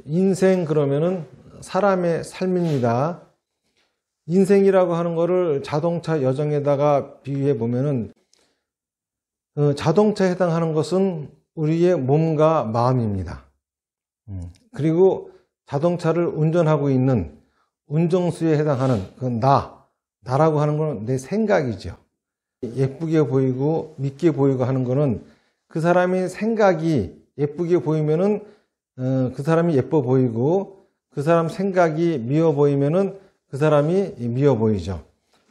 인생 그러면은 사람의 삶입니다. 인생이라고 하는 거를 자동차 여정에다가 비유해 보면은 자동차에 해당하는 것은 우리의 몸과 마음입니다. 그리고 자동차를 운전하고 있는 운전수에 해당하는 그 나라고 하는 거는 내 생각이죠. 예쁘게 보이고 믿게 보이고 하는 거는 그 사람의 생각이 예쁘게 보이면은 그 사람이 예뻐 보이고 그 사람 생각이 미워 보이면은 그 사람이 미워 보이죠.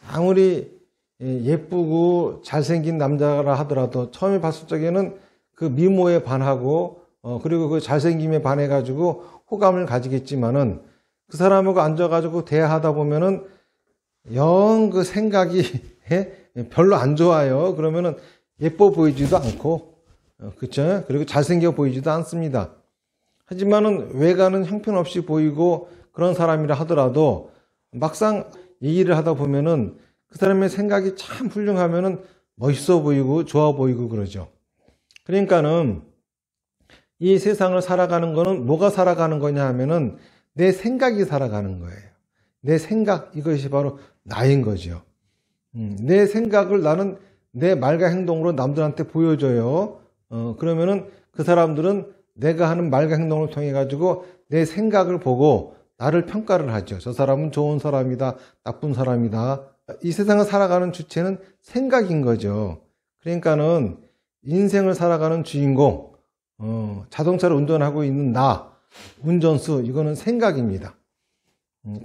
아무리 예쁘고 잘생긴 남자라 하더라도 처음에 봤을 적에는 그 미모에 반하고 그리고 그 잘생김에 반해 가지고 호감을 가지겠지만은 그 사람하고 앉아가지고 대화하다 보면은 영 그 생각이 별로 안 좋아요. 그러면은 예뻐 보이지도 않고, 그쵸? 그리고 잘생겨 보이지도 않습니다. 하지만은 외관은 형편없이 보이고 그런 사람이라 하더라도 막상 얘기를 하다 보면은 그 사람의 생각이 참 훌륭하면은 멋있어 보이고 좋아 보이고 그러죠. 그러니까는 이 세상을 살아가는 거는 뭐가 살아가는 거냐 하면은 내 생각이 살아가는 거예요. 내 생각, 이것이 바로 나인 거죠. 내 생각을 나는 내 말과 행동으로 남들한테 보여줘요. 그러면은 그 사람들은 내가 하는 말과 행동을 통해 가지고 내 생각을 보고 나를 평가를 하죠. 저 사람은 좋은 사람이다, 나쁜 사람이다. 이 세상을 살아가는 주체는 생각인 거죠. 그러니까는 인생을 살아가는 주인공, 자동차를 운전하고 있는 나, 운전수, 이거는 생각입니다.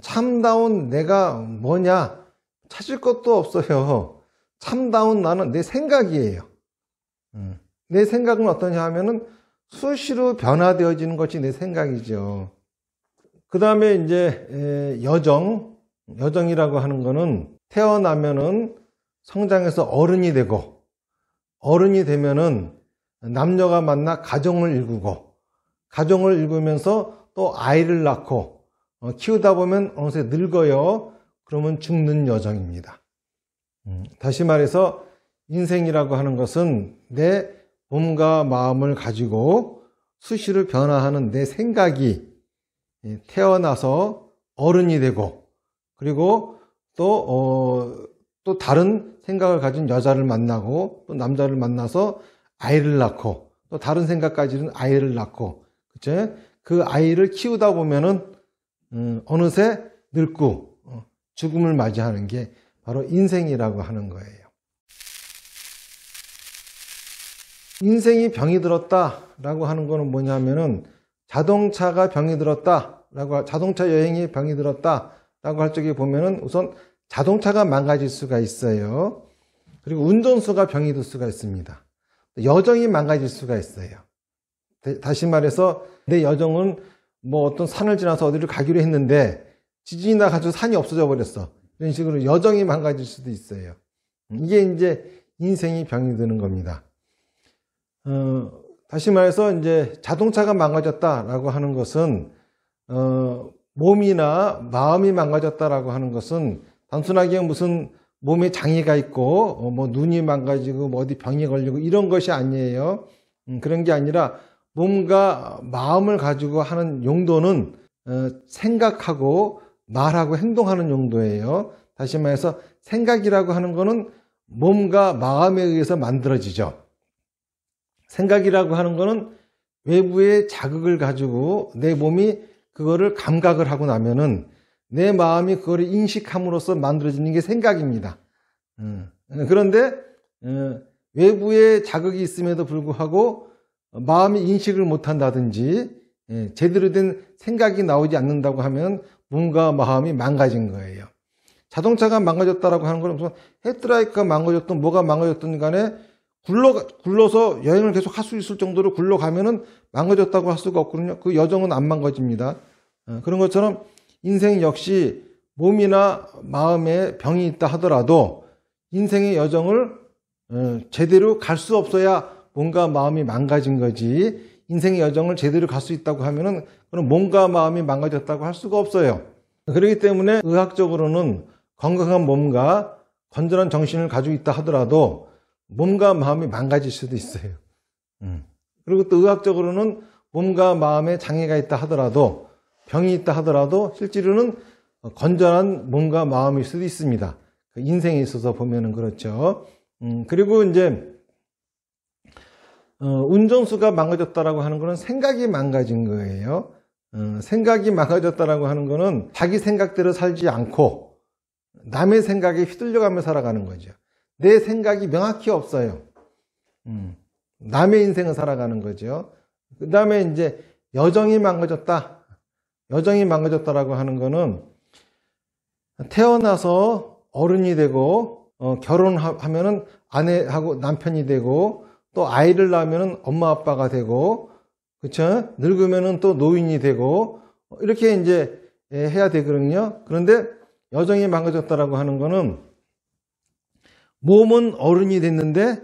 참다운 내가 뭐냐? 찾을 것도 없어요. 참다운 나는 내 생각이에요. 내 생각은 어떠냐 하면은 수시로 변화되어지는 것이 내 생각이죠. 그 다음에 이제 여정이라고 하는 거는 태어나면은 성장해서 어른이 되고 어른이 되면은 남녀가 만나 가정을 일구고 가정을 일구면서 또 아이를 낳고 키우다 보면 어느새 늙어요. 그러면 죽는 여정입니다. 다시 말해서 인생이라고 하는 것은 내 몸과 마음을 가지고 수시로 변화하는 내 생각이 태어나서 어른이 되고 그리고 또 다른 생각을 가진 여자를 만나고 또 남자를 만나서 아이를 낳고 또 다른 생각 가지는 아이를 낳고 그쵸? 그 아이를 키우다 보면은 어느새 늙고 죽음을 맞이하는 게 바로 인생이라고 하는 거예요. 인생이 병이 들었다라고 하는 거는 뭐냐면은 자동차가 병이 들었다라고 자동차 여행이 병이 들었다라고 할 적에 보면은 우선 자동차가 망가질 수가 있어요. 그리고 운전수가 병이 들 수가 있습니다. 여정이 망가질 수가 있어요. 다시 말해서 내 여정은 뭐 어떤 산을 지나서 어디를 가기로 했는데 지진이 나가지고 산이 없어져 버렸어. 이런 식으로 여정이 망가질 수도 있어요. 이게 이제 인생이 병이 드는 겁니다. 다시 말해서 이제 자동차가 망가졌다라고 하는 것은 몸이나 마음이 망가졌다라고 하는 것은 단순하게 무슨 몸에 장애가 있고 뭐 눈이 망가지고 뭐 어디 병이 걸리고 이런 것이 아니에요. 그런 게 아니라 몸과 마음을 가지고 하는 용도는 생각하고 말하고 행동하는 용도예요. 다시 말해서 생각이라고 하는 거는 몸과 마음에 의해서 만들어지죠. 생각이라고 하는 거는 외부의 자극을 가지고 내 몸이 그거를 감각을 하고 나면은 내 마음이 그거를 인식함으로써 만들어지는 게 생각입니다. 그런데 외부의 자극이 있음에도 불구하고 마음이 인식을 못한다든지 제대로 된 생각이 나오지 않는다고 하면 몸과 마음이 망가진 거예요. 자동차가 망가졌다라고 하는 건 무슨 헤드라이트가 망가졌든 뭐가 망가졌든 간에 굴러서 여행을 계속 할 수 있을 정도로 굴러가면은 망가졌다고 할 수가 없거든요. 그 여정은 안 망가집니다. 그런 것처럼 인생 역시 몸이나 마음에 병이 있다 하더라도 인생의 여정을 제대로 갈 수 없어야 몸과 마음이 망가진 거지 인생의 여정을 제대로 갈 수 있다고 하면은 그럼 몸과 마음이 망가졌다고 할 수가 없어요. 그렇기 때문에 의학적으로는 건강한 몸과 건전한 정신을 가지고 있다 하더라도 몸과 마음이 망가질 수도 있어요. 그리고 또 의학적으로는 몸과 마음에 장애가 있다 하더라도, 병이 있다 하더라도 실제로는 건전한 몸과 마음일 수도 있습니다. 인생에 있어서 보면은 그렇죠. 그리고 이제 운전수가 망가졌다라고 하는 거는 생각이 망가진 거예요. 생각이 망가졌다라고 하는 거는 자기 생각대로 살지 않고 남의 생각에 휘둘려가며 살아가는 거죠. 내 생각이 명확히 없어요. 남의 인생을 살아가는 거죠. 그 다음에 이제 여정이 망가졌다. 여정이 망가졌다라고 하는 거는 태어나서 어른이 되고 결혼하면은 아내하고 남편이 되고 또 아이를 낳으면은 엄마 아빠가 되고 그렇죠? 늙으면은 또 노인이 되고 이렇게 이제 해야 되거든요. 그런데 여정이 망가졌다라고 하는 거는 몸은 어른이 됐는데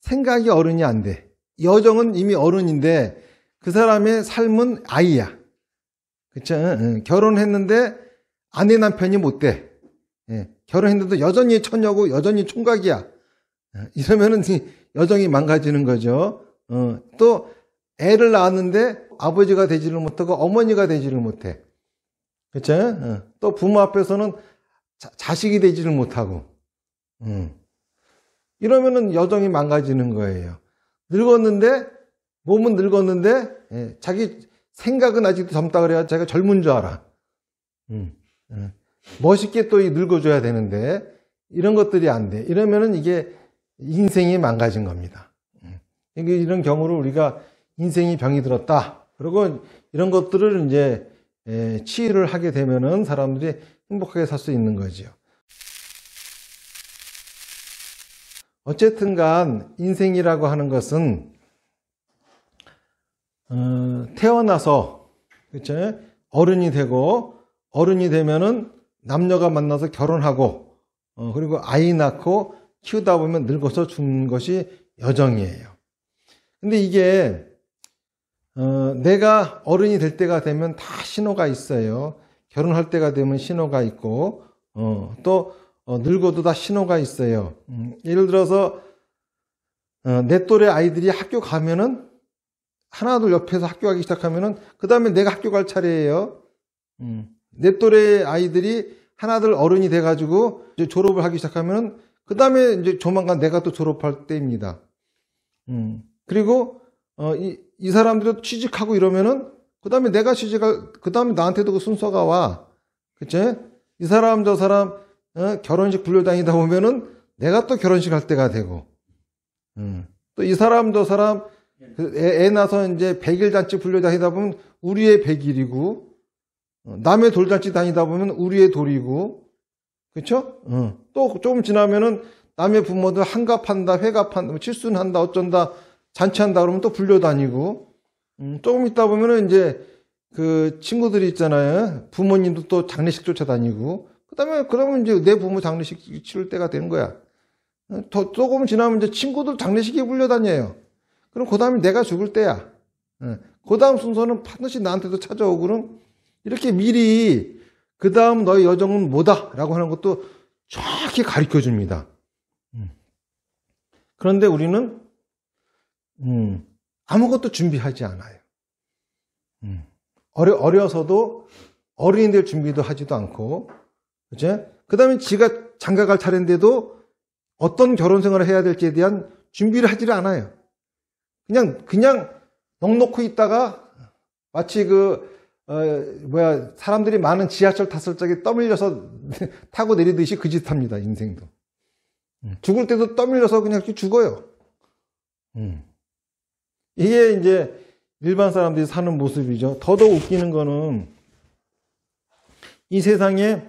생각이 어른이 안 돼. 여정은 이미 어른인데 그 사람의 삶은 아이야. 그렇죠? 결혼했는데 아내 남편이 못 돼. 결혼했는데도 여전히 처녀고 여전히 총각이야. 이러면은 여정이 망가지는 거죠. 또 애를 낳았는데 아버지가 되지를 못하고 어머니가 되지를 못해. 그렇죠? 또 부모 앞에서는 자식이 되지를 못하고. 이러면은 여정이 망가지는 거예요. 늙었는데 몸은 늙었는데 자기 생각은 아직도 젊다 그래야 자기가 젊은 줄 알아. 멋있게 또 늙어줘야 되는데 이런 것들이 안 돼. 이러면은 이게 인생이 망가진 겁니다. 이런 경우를 우리가 인생이 병이 들었다. 그리고 이런 것들을 이제 치유를 하게 되면은 사람들이 행복하게 살 수 있는 거죠. 어쨌든 간 인생이라고 하는 것은 태어나서 그렇죠? 어른이 되고 어른이 되면은 남녀가 만나서 결혼하고 그리고 아이 낳고 키우다 보면 늙어서 죽는 것이 여정이에요. 근데 이게 내가 어른이 될 때가 되면 다 신호가 있어요. 결혼할 때가 되면 신호가 있고 또 늙어도 다 신호가 있어요. 예를 들어서 내 또래 아이들이 학교 가면은 하나둘 옆에서 학교 가기 시작하면은 그 다음에 내가 학교 갈 차례예요. 내 또래 아이들이 하나둘 어른이 돼가지고 이제 졸업을 하기 시작하면은 그 다음에 이제 조만간 내가 또 졸업할 때입니다. 그리고 이 사람들이 취직하고 이러면은 그 다음에 내가 그 다음에 나한테도 그 순서가 와. 그치? 이 사람 저 사람 결혼식 불려다니다 보면은 내가 또 결혼식 할 때가 되고 또 이 사람 저 사람 애 낳아서 이제 100일 잔치 불려다니다 보면 우리의 100일이고 남의 돌잔치 다니다 보면 우리의 돌이고 그쵸? 또 조금 지나면은 남의 부모들 한갑한다 회갑한다 칠순한다 어쩐다 잔치한다 그러면 또 불려다니고 조금 있다 보면은 이제 그 친구들이 있잖아요. 부모님도 또 장례식 쫓아다니고 그러면 이제 내 부모 장례식 치를 때가 되는 거야. 더 조금 지나면 이제 친구들 장례식에 불려다녀요. 그럼 그 다음에 내가 죽을 때야. 그 다음 순서는 반드시 나한테도 찾아오고 그럼 이렇게 미리 그 다음 너의 여정은 뭐다 라고 하는 것도 정확히 가르쳐 줍니다. 그런데 우리는 아무것도 준비하지 않아요. 어려서도 어른이 될 준비도 하지도 않고 그죠? 그 다음에 지가 장가갈 차례인데도 어떤 결혼 생활을 해야 될지에 대한 준비를 하지를 않아요. 그냥 넋놓고 있다가 마치 사람들이 많은 지하철 탔을 적에 떠밀려서 타고 내리듯이 그 짓 합니다, 인생도. 죽을 때도 떠밀려서 그냥 이렇게 죽어요. 이게 이제 일반 사람들이 사는 모습이죠. 더더욱 웃기는 거는 이 세상에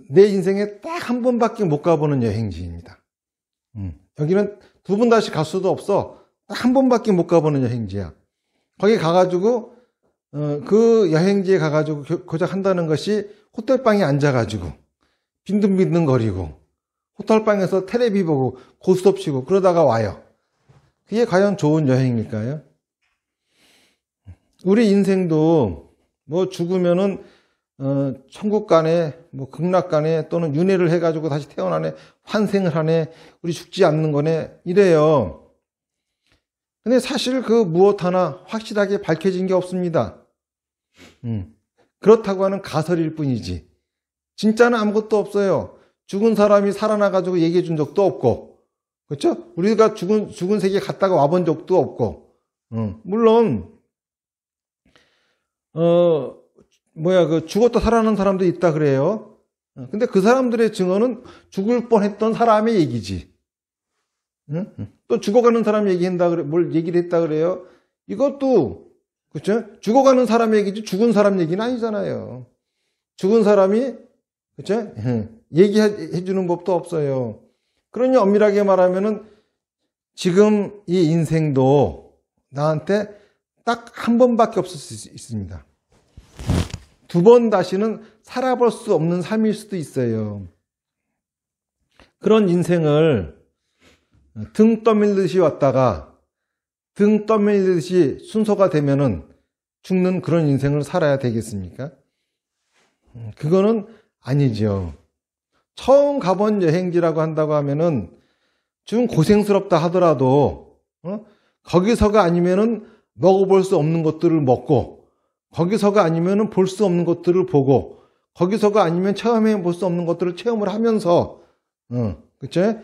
내 인생에 딱 한 번밖에 못 가보는 여행지입니다. 여기는 두 번 다시 갈 수도 없어. 딱 한 번밖에 못 가보는 여행지야. 거기 가가지고 그 여행지에 가가지고 고작 한다는 것이 호텔방에 앉아가지고 빈둥빈둥거리고 호텔방에서 텔레비 보고 고스톱 치고 그러다가 와요. 그게 과연 좋은 여행일까요? 우리 인생도 뭐 죽으면은 천국 가네, 뭐 극락 가네, 또는 윤회를 해가지고 다시 태어나네, 환생을 하네, 우리 죽지 않는 거네, 이래요. 근데 사실 그 무엇 하나 확실하게 밝혀진 게 없습니다. 그렇다고 하는 가설일 뿐이지. 진짜는 아무것도 없어요. 죽은 사람이 살아나가지고 얘기해 준 적도 없고, 그렇죠? 우리가 죽은 세계에 갔다가 와본 적도 없고, 물론, 죽었다 살아난 사람도 있다 그래요. 근데 그 사람들의 증언은 죽을 뻔했던 사람의 얘기지. 또 죽어가는 사람 얘기한다 그래, 뭘 얘기를 했다 그래요? 이것도, 그렇죠? 죽어가는 사람 얘기지 죽은 사람 얘기는 아니잖아요. 죽은 사람이, 그렇죠? 얘기해 주는 법도 없어요. 그러니 엄밀하게 말하면은 지금 이 인생도 나한테 딱 한 번밖에 없을 수 있습니다. 두 번 다시는 살아볼 수 없는 삶일 수도 있어요. 그런 인생을 등 떠밀듯이 왔다가 등 떠밀듯이 순서가 되면은 죽는 그런 인생을 살아야 되겠습니까? 그거는 아니죠. 처음 가본 여행지라고 한다고 하면은 좀 고생스럽다 하더라도 거기서가 아니면은 먹어볼 수 없는 것들을 먹고, 거기서가 아니면은 볼 수 없는 것들을 보고, 거기서가 아니면 체험해 볼 수 없는 것들을 체험을 하면서, 그쵸?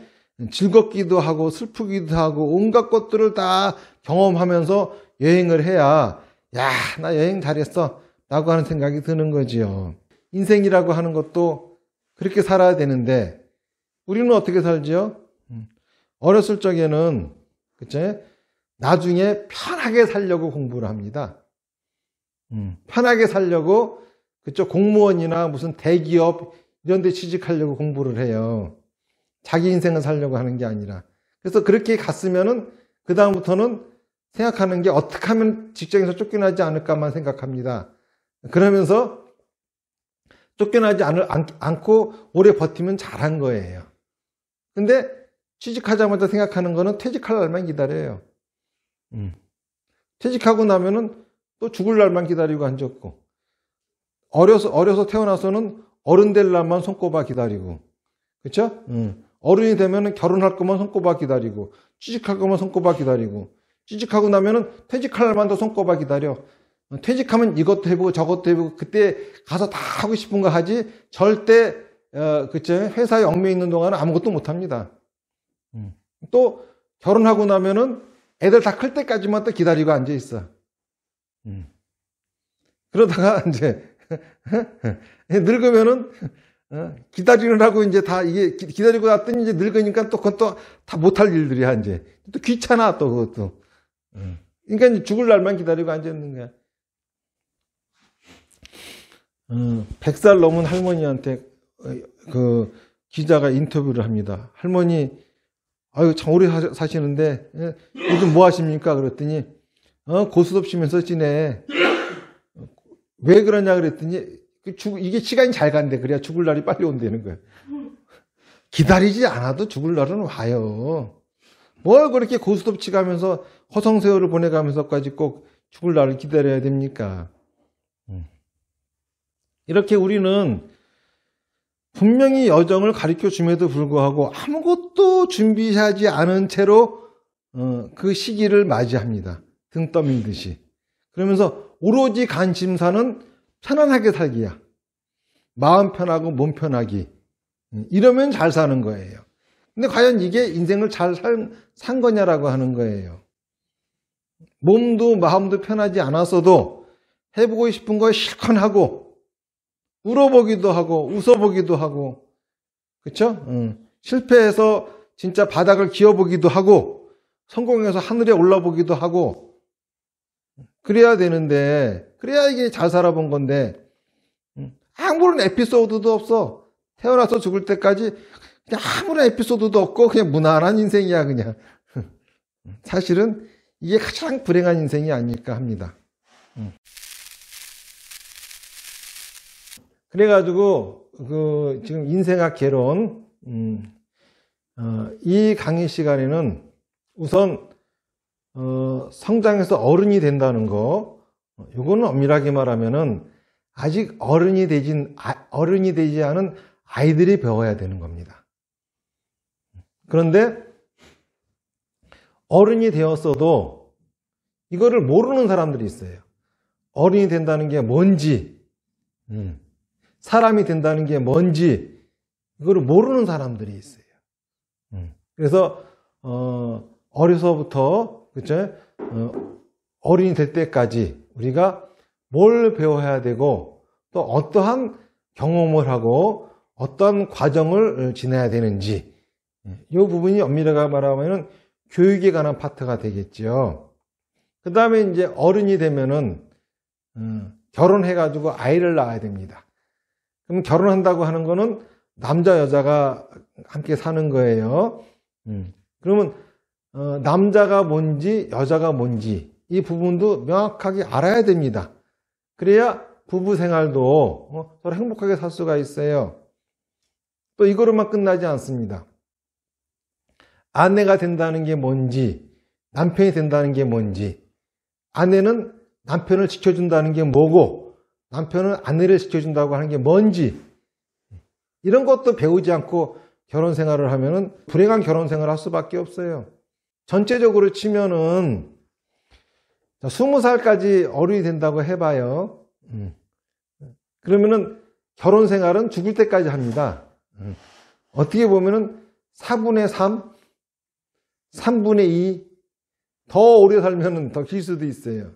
즐겁기도 하고 슬프기도 하고 온갖 것들을 다 경험하면서 여행을 해야, 야, 나 여행 잘했어 라고 하는 생각이 드는 거지요. 인생이라고 하는 것도 그렇게 살아야 되는데 우리는 어떻게 살지요? 어렸을 적에는, 그쵸? 나중에 편하게 살려고 공부를 합니다. 편하게 살려고, 그쵸? 공무원이나 무슨 대기업 이런 데 취직하려고 공부를 해요. 자기 인생을 살려고 하는 게 아니라. 그래서 그렇게 갔으면은 그다음부터는 생각하는 게 어떻게 하면 직장에서 쫓겨나지 않을까만 생각합니다. 그러면서 쫓겨나지 않고 오래 버티면 잘한 거예요. 근데 취직하자마자 생각하는 거는 퇴직할 날만 기다려요. 퇴직하고 나면은 또 죽을 날만 기다리고 앉았고, 어려서 태어나서는 어른 될 날만 손꼽아 기다리고, 그쵸? 어른이 되면은 결혼할 거만 손꼽아 기다리고, 취직할 거만 손꼽아 기다리고, 취직하고 나면은 퇴직할 날만 더 손꼽아 기다려. 퇴직하면 이것도 해보고 저것도 해보고 그때 가서 다 하고 싶은 거 하지, 절대 그쵸? 회사에 얽매여 있는 동안은 아무것도 못 합니다. 또 결혼하고 나면은 애들 다 클 때까지만 또 기다리고 앉아 있어. 그러다가 이제 늙으면은 기다리느라고 이제 다 이게 기다리고 났더니 이제 늙으니까 또 그건 또 다 못할 일들이야. 이제 또 귀찮아 또 그것도. 그러니까 이제 죽을 날만 기다리고 앉아 있는 거야. 100살 넘은 할머니한테 그 기자가 인터뷰를 합니다. 할머니, 아유 참 오래 사시는데 요즘 뭐 하십니까? 그랬더니 고스톱 치면서 지내. 왜 그러냐 그랬더니 이게 시간이 잘 간대. 그래야 죽을 날이 빨리 온다는 거야. 기다리지 않아도 죽을 날은 와요. 뭘 그렇게 고스톱 치가면서 허송세월을 보내가면서까지 꼭 죽을 날을 기다려야 됩니까? 이렇게 우리는 분명히 여정을 가르쳐 줌에도 불구하고 아무것도 준비하지 않은 채로 그 시기를 맞이합니다. 등 떠밀듯이. 그러면서 오로지 관심사는 편안하게 살기야. 마음 편하고 몸 편하기. 이러면 잘 사는 거예요. 근데 과연 이게 인생을 잘 산 거냐라고 하는 거예요. 몸도 마음도 편하지 않았어도 해보고 싶은 거 실컷 하고, 울어보기도 하고 웃어보기도 하고, 그쵸? 실패해서 진짜 바닥을 기어보기도 하고 성공해서 하늘에 올라보기도 하고, 그래야 되는데, 그래야 이게 잘 살아본 건데 아무런 에피소드도 없어. 태어나서 죽을 때까지 그냥 아무런 에피소드도 없고 그냥 무난한 인생이야 그냥. 사실은 이게 가장 불행한 인생이 아닐까 합니다. 그래가지고 지금 인생학 개론 이 강의 시간에는 우선 성장해서 어른이 된다는 거, 이거는 엄밀하게 말하면은 아직 어른이 되지 않은 아이들이 배워야 되는 겁니다. 그런데 어른이 되었어도 이거를 모르는 사람들이 있어요. 어른이 된다는 게 뭔지, 사람이 된다는 게 뭔지 이거를 모르는 사람들이 있어요. 그래서 어려서부터 그쵸? 어른이 될 때까지 우리가 뭘 배워야 되고 또 어떠한 경험을 하고 어떤 과정을 지나야 되는지 이 부분이 엄밀하게 말하면 교육에 관한 파트가 되겠죠. 그 다음에 이제 어른이 되면은 결혼해가지고 아이를 낳아야 됩니다. 그럼 결혼한다고 하는 거는 남자 여자가 함께 사는 거예요. 그러면 남자가 뭔지 여자가 뭔지 이 부분도 명확하게 알아야 됩니다. 그래야 부부 생활도 서로 행복하게 살 수가 있어요. 또 이거로만 끝나지 않습니다. 아내가 된다는 게 뭔지, 남편이 된다는 게 뭔지, 아내는 남편을 지켜준다는 게 뭐고 남편은 아내를 지켜준다고 하는 게 뭔지 이런 것도 배우지 않고 결혼 생활을 하면은 불행한 결혼 생활을 할 수밖에 없어요. 전체적으로 치면은 20살까지 어른이 된다고 해봐요. 그러면은 결혼 생활은 죽을 때까지 합니다. 어떻게 보면은 4분의 3, 3분의 2, 더 오래 살면은 더 길 수도 있어요.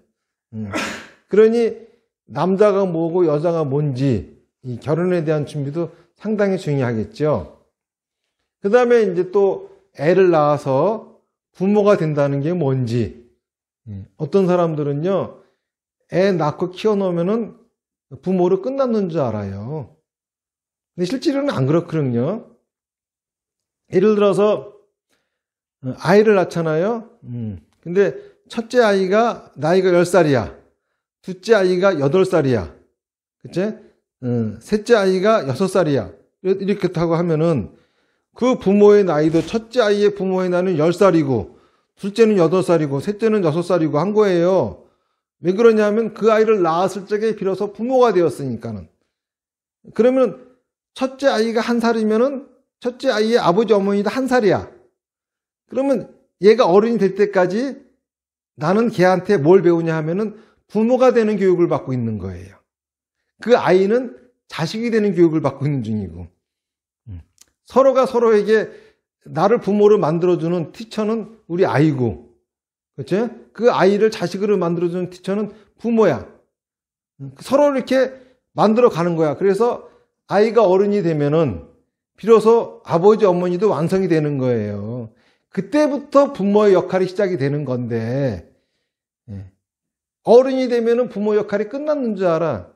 그러니 남자가 뭐고 여자가 뭔지 이 결혼에 대한 준비도 상당히 중요하겠죠. 그 다음에 이제 또 애를 낳아서 부모가 된다는 게 뭔지. 어떤 사람들은요, 애 낳고 키워놓으면은 부모로 끝났는 줄 알아요. 근데 실제로는 안 그렇거든요. 예를 들어서 아이를 낳잖아요. 근데 첫째 아이가 나이가 10살이야. 둘째 아이가 8살이야. 그치? 셋째 아이가 6살이야. 이렇게 하고 하면은 그 부모의 나이도 첫째 아이의 부모의 나이는 10살이고 둘째는 8살이고 셋째는 6살이고 한 거예요. 왜 그러냐면 그 아이를 낳았을 적에 비로소 부모가 되었으니까는. 그러면 첫째 아이가 1살이면은 첫째 아이의 아버지 어머니도 1살이야. 그러면 얘가 어른이 될 때까지 나는 걔한테 뭘 배우냐 하면은 부모가 되는 교육을 받고 있는 거예요. 그 아이는 자식이 되는 교육을 받고 있는 중이고 서로가 서로에게 나를 부모로 만들어주는 티처는 우리 아이고 그렇죠? 그 아이를 자식으로 만들어주는 티처는 부모야. 서로 이렇게 만들어 가는 거야. 그래서 아이가 어른이 되면은 비로소 아버지 어머니도 완성이 되는 거예요. 그때부터 부모의 역할이 시작이 되는 건데 어른이 되면은 부모 역할이 끝났는 줄 알아.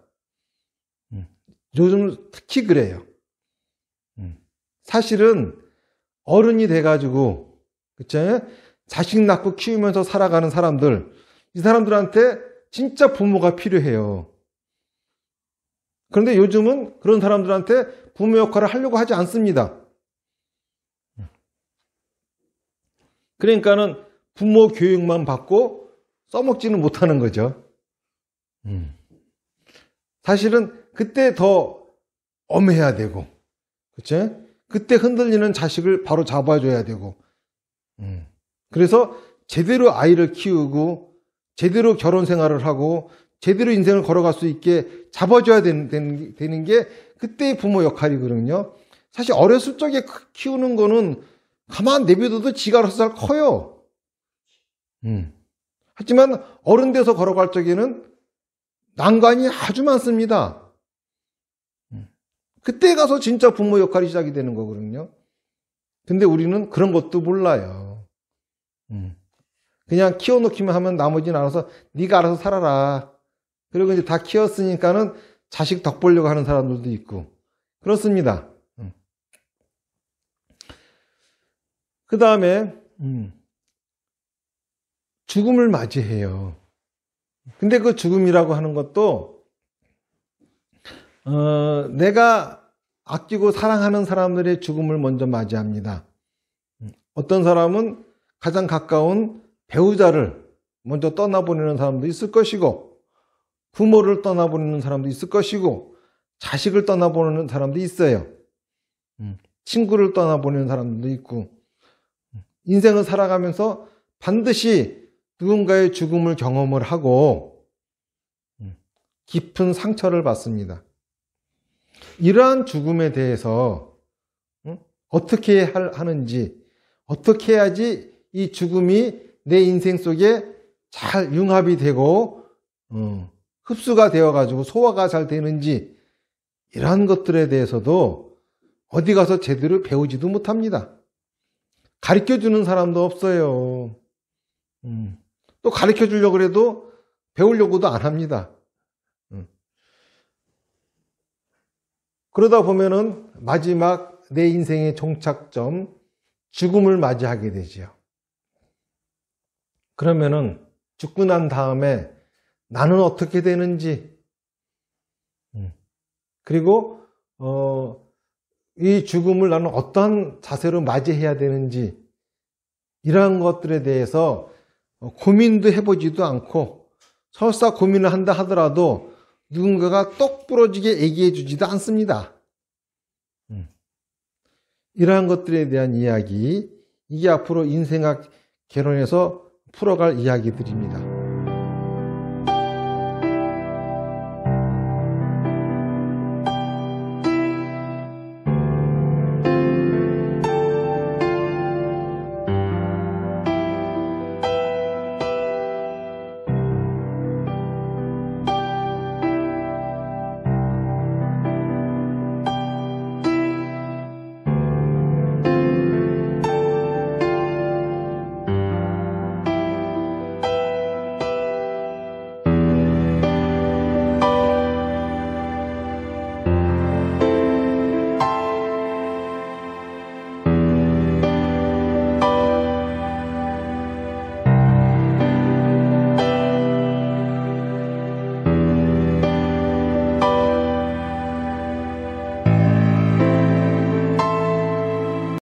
요즘 특히 그래요. 사실은 어른이 돼가지고 그쵸? 자식 낳고 키우면서 살아가는 사람들 이 사람들한테 진짜 부모가 필요해요. 그런데 요즘은 그런 사람들한테 부모 역할을 하려고 하지 않습니다. 그러니까는 부모 교육만 받고 써먹지는 못하는 거죠. 사실은 그때 더 엄해야 되고, 그치? 그때 흔들리는 자식을 바로 잡아줘야 되고, 그래서 제대로 아이를 키우고, 제대로 결혼 생활을 하고, 제대로 인생을 걸어갈 수 있게 잡아줘야 되는 게 그때의 부모 역할이거든요. 사실 어렸을 적에 키우는 거는 가만 내비둬도 지가 알아서 잘 커요. 하지만 어른 돼서 걸어갈 적에는 난관이 아주 많습니다. 그때 가서 진짜 부모 역할이 시작이 되는 거거든요. 근데 우리는 그런 것도 몰라요. 그냥 키워놓기만 하면 나머지는 알아서 네가 알아서 살아라. 그리고 이제 다 키웠으니까는 자식 덕 보려고 하는 사람들도 있고 그렇습니다. 그 다음에 죽음을 맞이해요. 근데 그 죽음이라고 하는 것도 내가 아끼고 사랑하는 사람들의 죽음을 먼저 맞이합니다. 어떤 사람은 가장 가까운 배우자를 먼저 떠나보내는 사람도 있을 것이고 부모를 떠나보내는 사람도 있을 것이고 자식을 떠나보내는 사람도 있어요. 친구를 떠나보내는 사람도 있고 인생을 살아가면서 반드시 누군가의 죽음을 경험을 하고 깊은 상처를 받습니다. 이러한 죽음에 대해서 어떻게 하는지, 어떻게 해야지 이 죽음이 내 인생 속에 잘 융합이 되고 흡수가 되어가지고 소화가 잘 되는지, 이러한 것들에 대해서도 어디 가서 제대로 배우지도 못합니다. 가르쳐주는 사람도 없어요. 또 가르쳐주려고 해도 배우려고도 안 합니다. 그러다 보면은 마지막 내 인생의 종착점, 죽음을 맞이하게 되지요. 그러면은 죽고 난 다음에 나는 어떻게 되는지, 그리고 이 죽음을 나는 어떠한 자세로 맞이해야 되는지, 이러한 것들에 대해서 고민도 해보지도 않고, 설사 고민을 한다 하더라도 누군가가 똑 부러지게 얘기해 주지도 않습니다. 이러한 것들에 대한 이야기, 이게 앞으로 인생학 개론에서 풀어갈 이야기들입니다.